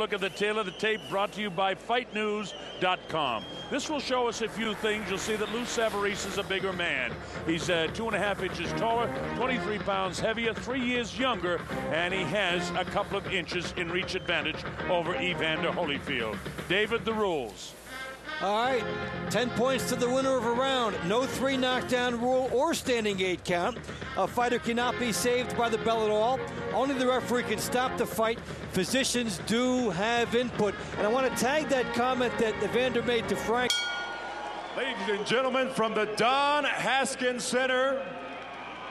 Look at the tail of the tape, brought to you by FightNews.com. This will show us a few things. You'll see that Lou Savarese is a bigger man. He's 2.5 inches taller, 23 pounds heavier, 3 years younger, and he has a couple of inches in reach advantage over Evander Holyfield. David, the rules. All right, 10 points to the winner of a round. No 3 knockdown rule or standing 8 count. A fighter cannot be saved by the bell at all. Only the referee can stop the fight. Physicians do have input. And I want to tag that comment that Evander made to Frank. Ladies and gentlemen, from the Don Haskins Center,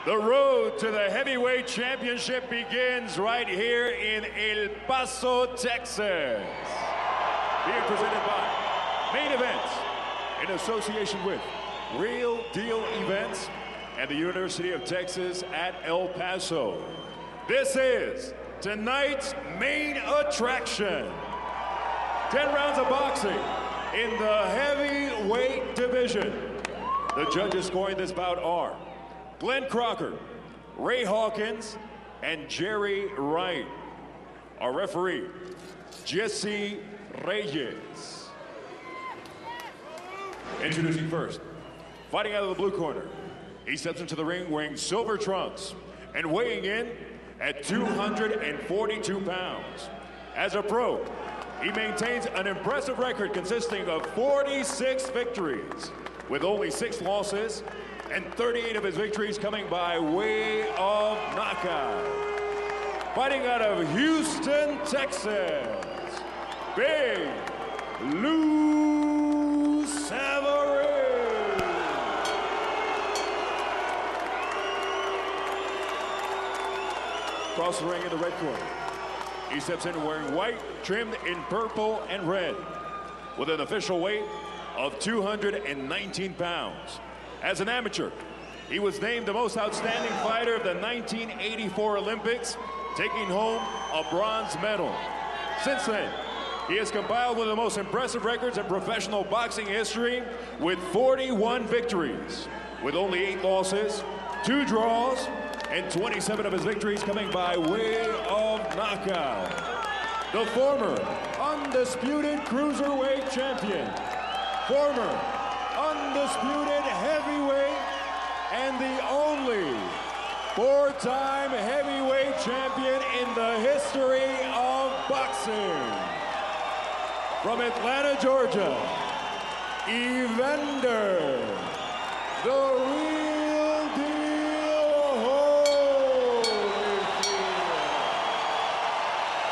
the road to the heavyweight championship begins right here in El Paso, Texas. Being presented by Main Events in association with Real Deal Events and the University of Texas at El Paso. This is tonight's main attraction. 10 rounds of boxing in the heavyweight division. The judges scoring this bout are Glenn Crocker, Ray Hawkins, and Jerry Wright. Our referee, Jesse Reyes. Introducing first, fighting out of the blue corner. He steps into the ring wearing silver trunks and weighing in at 242 pounds. As a pro, he maintains an impressive record consisting of 46 victories with only 6 losses and 38 of his victories coming by way of knockout. Fighting out of Houston, Texas, Big Lou Savarese. Across the ring in the red corner, he steps in wearing white, trimmed in purple and red, with an official weight of 219 pounds. As an amateur, he was named the most outstanding fighter of the 1984 Olympics, taking home a bronze medal. Since then, he has compiled one of the most impressive records in professional boxing history with 41 victories, with only 8 losses, 2 draws, and 27 of his victories coming by way of knockout. The former undisputed cruiserweight champion, former undisputed heavyweight, and the only 4-time heavyweight champion in the history of boxing. From Atlanta, Georgia, Evander, the real deal Holyfield.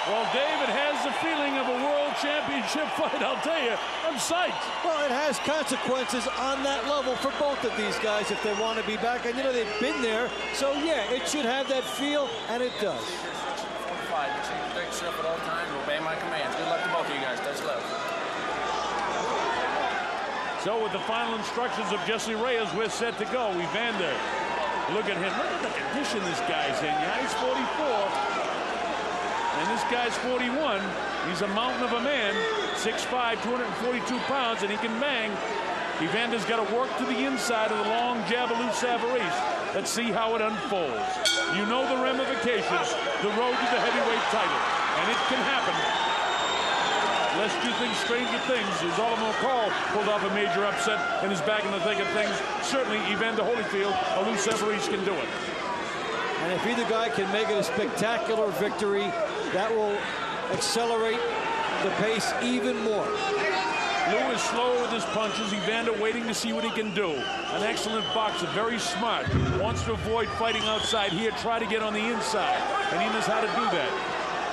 Well, David has the feeling of a world championship fight, I'll tell you. I'm psyched. Well, it has consequences on that level for both of these guys if they want to be back. And, you know, they've been there. So, yeah, it should have that feel, and it does. 45. Make sure you protect yourself at all times. Obey my commands. Good luck to both of you guys. Touch left. So with the final instructions of Jesse Reyes, we're set to go. Evander, look at him. Look at the condition this guy's in. Yeah, he's 44. And this guy's 41. He's a mountain of a man, 6'5", 242 pounds, and he can bang. Evander's got to work to the inside of the long jab of Lou Savarese. Let's see how it unfolds. You know the ramifications, the road to the heavyweight title, and it can happen. Lest you think stranger things, as Oliver McCall pulled off a major upset and is back in the thick of things, certainly Evander Holyfield or Lou Savarese can do it. And if either guy can make it a spectacular victory, that will accelerate the pace even more. Lou is slow with his punches. Evander waiting to see what he can do. An excellent boxer, very smart. Wants to avoid fighting outside here, try to get on the inside. And he knows how to do that.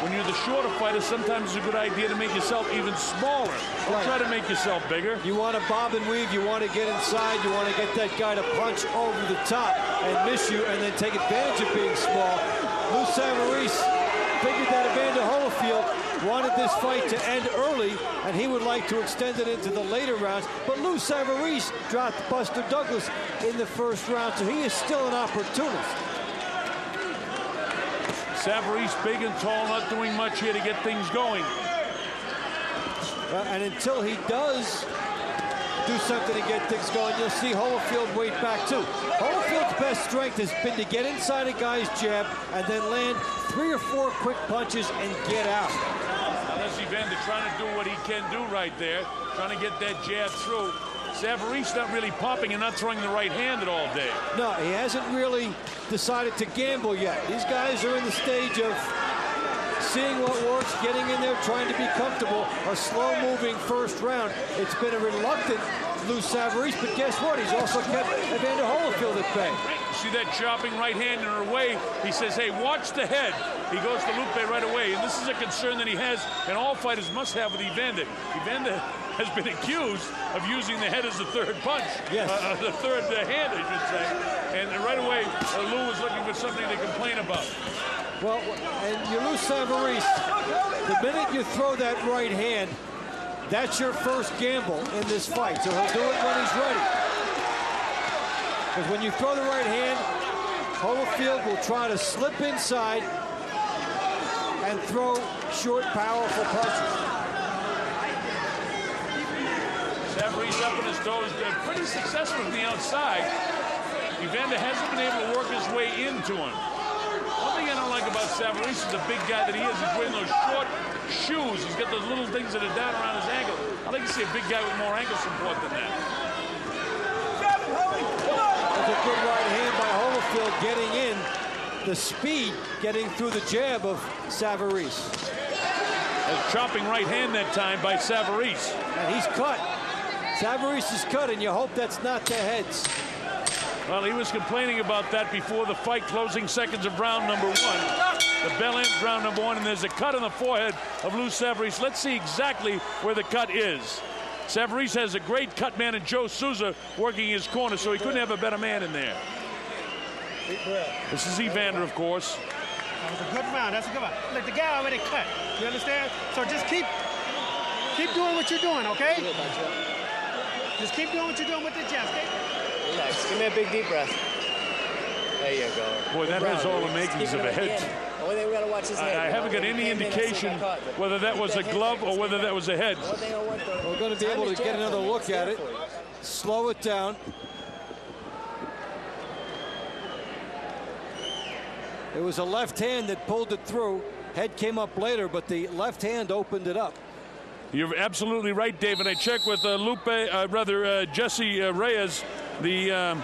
When you're the shorter fighter, sometimes it's a good idea to make yourself even smaller. Don't try to make yourself bigger. You want to bob and weave. You want to get inside. You want to get that guy to punch over the top and miss you and then take advantage of being small. Lou Savarese figured that Evander Holyfield wanted this fight to end early, and he would like to extend it into the later rounds. But Lou Savarese dropped Buster Douglas in the first round, so he is still an opportunist. Savarese, big and tall, not doing much here to get things going. And until he does do something to get things going, you'll see Holyfield wait back too. Holyfield's best strength has been to get inside a guy's jab and then land 3 or 4 quick punches and get out. Now that's Evander. trying to do what he can do right there, trying to get that jab through. Savarese not really popping and not throwing the right handed all day. No, he hasn't really decided to gamble yet. These guys are in the stage of seeing what works, getting in there, trying to be comfortable. A slow-moving first round. It's been a reluctant Lou Savarese, but guess what? He's also kept Evander Holyfield at bay. See that chopping right hand in her way? He says, hey, watch the head. He goes to Lupe right away, and this is a concern that he has, and all fighters must have with Evander. Evander has been accused of using the head as the third punch. Yes. The third hand, I should say. And right away, Lou was looking for something to complain about. Well, and you lose Savarese. The minute you throw that right hand, that's your first gamble in this fight. So he'll do it when he's ready. Because when you throw the right hand, Holyfield will try to slip inside and throw short, powerful punches. Savarese up on his toes, pretty successful from the outside. Evander hasn't been able to work his way into him. One thing I don't like about Savarese is the big guy that he is. He's wearing those short shoes. He's got those little things that are down around his ankle. I'd like to see a big guy with more ankle support than that. That's a good right hand by Holyfield getting in. The speed getting through the jab of Savarese. A chopping right hand that time by Savarese. And he's cut. Savarese is cut, and you hope that's not the heads. Well, he was complaining about that before the fight, closing seconds of round number one. The bell ends round number one, and there's a cut on the forehead of Lou Savarese. Let's see exactly where the cut is. Savarese has a great cut man in Joe Souza working his corner, so he couldn't have a better man in there. This is Evander, of course. That was a good round. That's a good round. Look, the guy already cut. You understand? So just keep doing what you're doing, okay? Just keep doing what you're doing with the jab, okay? Relax. Give me a big deep breath. There you go. Boy, that has all the makings of a head. Only thing we gotta watch his head. I haven't got any indication whether that was a glove or whether that was a head. We're going to be able to get another look at it. Slow it down. It was a left hand that pulled it through. Head came up later, but the left hand opened it up. You're absolutely right, David. I checked with Jesse Reyes, the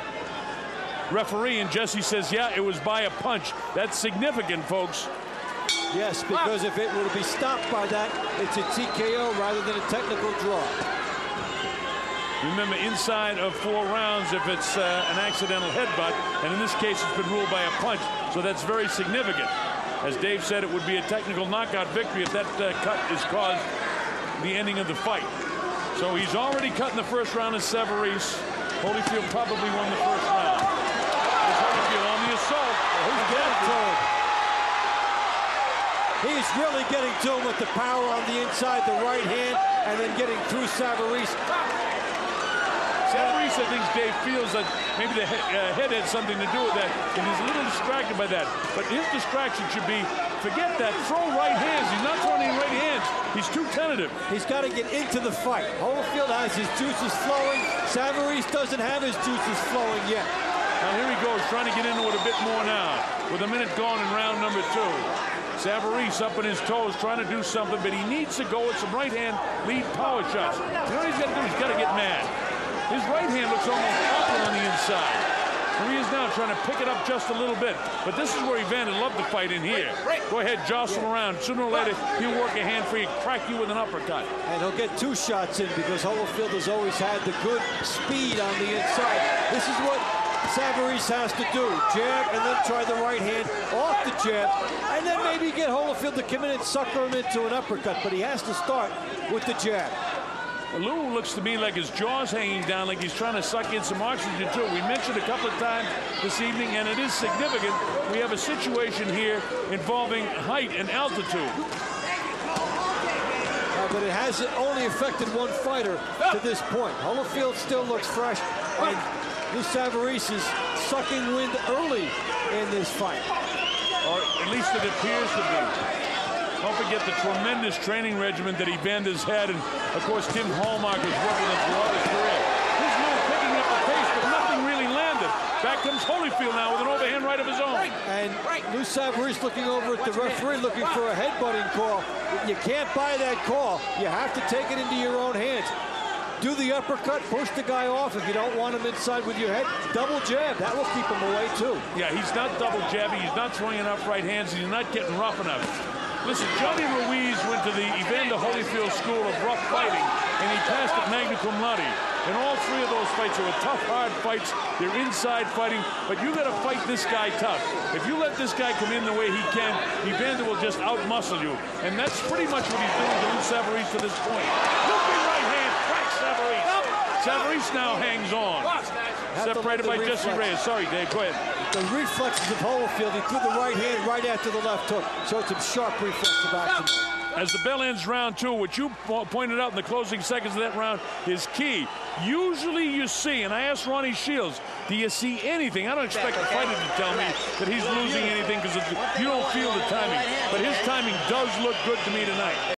referee, and Jesse says, yeah, it was by a punch. That's significant, folks. Yes, because if it were to be stopped by that, it's a TKO rather than a technical draw. Remember, inside of 4 rounds, if it's an accidental headbutt, and in this case, it's been ruled by a punch, so that's very significant. As Dave said, it would be a technical knockout victory if that cut is caused the ending of the fight. So he's already cut in the first round of Savarese. Holyfield probably won the first round. There's Holyfield on the assault. He's getting to him. He's really getting to him with the power on the inside, the right hand, and then getting through Savarese. Savarese, I think Dave feels that maybe the head had something to do with that, and he's a little distracted by that. But his distraction should be, forget that, throw right hands. He's not throwing any right hands. He's too tentative. He's got to get into the fight. Holyfield has his juices flowing. Savarese doesn't have his juices flowing yet. Now here he goes, trying to get into it a bit more now, with a minute gone in round number 2. Savarese up on his toes, trying to do something, but he needs to go with some right hand lead power shots. You know what he's got to do? He's got to get mad. His right hand looks almost awful on the inside. And he is now trying to pick it up just a little bit. But this is where Evander loved to fight in here. Go ahead, jostle around. Sooner or later, he'll work a hand free and crack you with an uppercut. And he'll get 2 shots in because Holyfield has always had the good speed on the inside. This is what Savarese has to do. Jab and then try the right hand off the jab. And then maybe get Holyfield to come in and sucker him into an uppercut. But he has to start with the jab. Lou looks to me like his jaw's hanging down, like he's trying to suck in some oxygen too. We mentioned a couple of times this evening, and it is significant. We have a situation here involving height and altitude. But it has only affected one fighter to this point. Holyfield still looks fresh, and Lou Savarese is sucking wind early in this fight. Or at least it appears to be. Don't forget the tremendous training regimen that Evander's had, and of course Tim Hallmark has worked with him throughout his career. Here's Lou picking up the pace, but nothing really landed. Back comes Here's Holyfield now with an overhand right of his own. And Lou Savarese looking over at the referee, looking for a headbutting call. You can't buy that call. You have to take it into your own hands. Do the uppercut, push the guy off if you don't want him inside with your head. Double jab, that will keep him away too. Yeah, he's not double jabbing. He's not throwing enough right hands. He's not getting rough enough. Listen, Johnny Ruiz went to the Evander Holyfield School of Rough Fighting, and he passed at magna cum laude. And all three of those fights were tough, hard fights. They're inside fighting, but you got to fight this guy tough. If you let this guy come in the way he can, Evander will just outmuscle you. And that's pretty much what he's doing to Lou Savarese to this point. Looping right hand, cracks Savarese. Savarese now hangs on. Separated by Jesse Reyes. Sorry, Dave, go ahead. The reflexes of Holyfield, he threw the right hand right after the left hook. Showed some sharp reflexes action. As the bell ends round two, what you pointed out in the closing seconds of that round is key. Usually you see, and I asked Ronnie Shields, do you see anything? I don't expect the fighter to tell me that he's losing anything because you don't feel the timing. But his timing does look good to me tonight.